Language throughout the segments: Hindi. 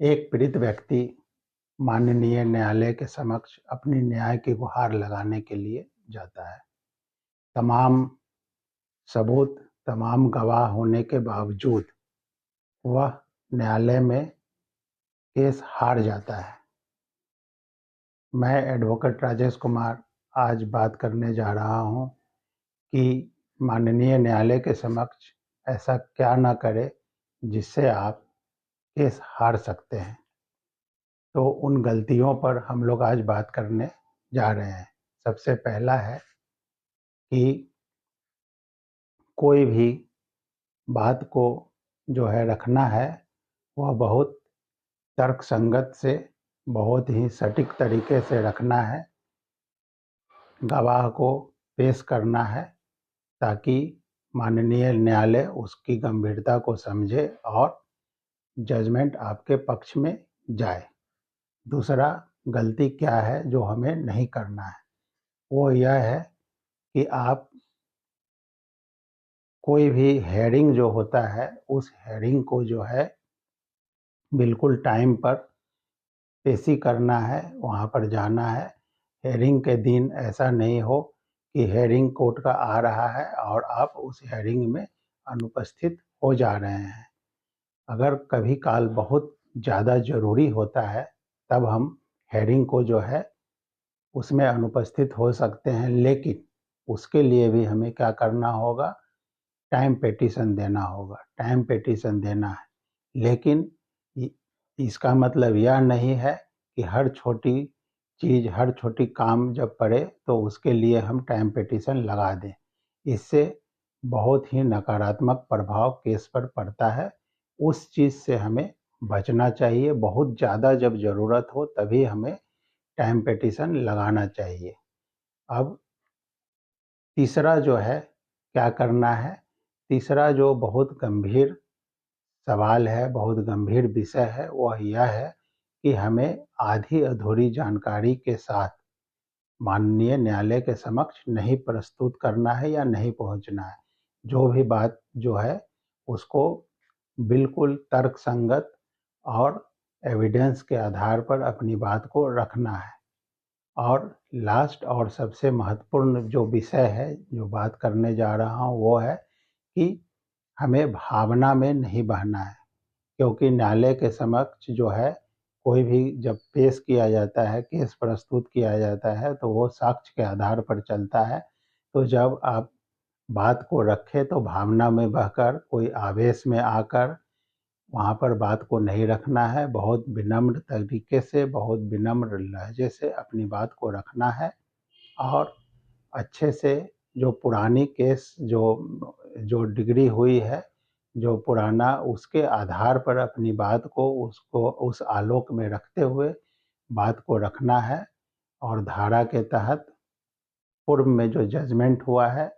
एक पीड़ित व्यक्ति माननीय न्यायालय के समक्ष अपनी न्याय की गुहार लगाने के लिए जाता है। तमाम सबूत, तमाम गवाह होने के बावजूद वह न्यायालय में केस हार जाता है। मैं एडवोकेट राजेश कुमार आज बात करने जा रहा हूं कि माननीय न्यायालय के समक्ष ऐसा क्या न करे जिससे आप केस हार सकते हैं। तो उन गलतियों पर हम लोग आज बात करने जा रहे हैं। सबसे पहला है कि कोई भी बात को जो है रखना है वह बहुत तर्क संगत से, बहुत ही सटीक तरीके से रखना है। गवाह को पेश करना है ताकि माननीय न्यायालय उसकी गंभीरता को समझे और जजमेंट आपके पक्ष में जाए। दूसरा गलती क्या है जो हमें नहीं करना है, वो यह है कि आप कोई भी हेयरिंग जो होता है उस हेयरिंग को जो है बिल्कुल टाइम पर पेशी करना है, वहाँ पर जाना है। हेयरिंग के दिन ऐसा नहीं हो कि हेयरिंग कोर्ट का आ रहा है और आप उस हेयरिंग में अनुपस्थित हो जा रहे हैं। अगर कभी काल बहुत ज़्यादा ज़रूरी होता है तब हम हेयरिंग को जो है उसमें अनुपस्थित हो सकते हैं, लेकिन उसके लिए भी हमें क्या करना होगा, टाइम पेटिशन देना होगा। टाइम पेटिशन देना है, लेकिन इसका मतलब यह नहीं है कि हर छोटी चीज़, हर छोटी काम जब पड़े तो उसके लिए हम टाइम पेटिशन लगा दें। इससे बहुत ही नकारात्मक प्रभाव केस पर पड़ता है। उस चीज़ से हमें बचना चाहिए। बहुत ज़्यादा जब ज़रूरत हो तभी हमें टाइम पेटिशन लगाना चाहिए। अब तीसरा जो है क्या करना है, तीसरा जो बहुत गंभीर सवाल है, बहुत गंभीर विषय है, वह यह है कि हमें आधी अधूरी जानकारी के साथ माननीय न्यायालय के समक्ष नहीं प्रस्तुत करना है या नहीं पहुंचना है। जो भी बात जो है उसको बिल्कुल तर्कसंगत और एविडेंस के आधार पर अपनी बात को रखना है। और लास्ट और सबसे महत्वपूर्ण जो विषय है, जो बात करने जा रहा हूँ, वो है कि हमें भावना में नहीं बहना है। क्योंकि न्यायालय के समक्ष जो है कोई भी जब पेश किया जाता है, केस प्रस्तुत किया जाता है, तो वो साक्ष्य के आधार पर चलता है। तो जब आप बात को रखें तो भावना में बहकर, कोई आवेश में आकर वहाँ पर बात को नहीं रखना है। बहुत विनम्र तरीके से, बहुत विनम्र लहजे से अपनी बात को रखना है और अच्छे से जो पुरानी केस जो डिग्री हुई है, जो पुराना, उसके आधार पर अपनी बात को उसको उस आलोक में रखते हुए बात को रखना है। और धारा के तहत पूर्व में जो जजमेंट हुआ है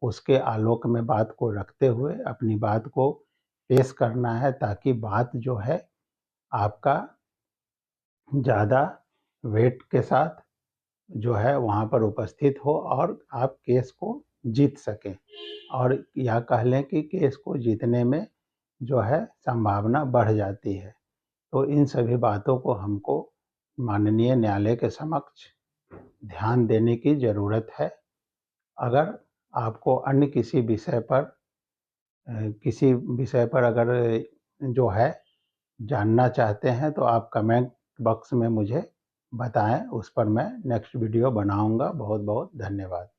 उसके आलोक में बात को रखते हुए अपनी बात को पेश करना है, ताकि बात जो है आपका ज़्यादा वेट के साथ जो है वहाँ पर उपस्थित हो और आप केस को जीत सकें। और या कह लें कि केस को जीतने में जो है संभावना बढ़ जाती है। तो इन सभी बातों को हमको माननीय न्यायालय के समक्ष ध्यान देने की ज़रूरत है। अगर आपको अन्य किसी विषय पर अगर जो है जानना चाहते हैं तो आप कमेंट बॉक्स में मुझे बताएं, उस पर मैं नेक्स्ट वीडियो बनाऊंगा। बहुत बहुत धन्यवाद।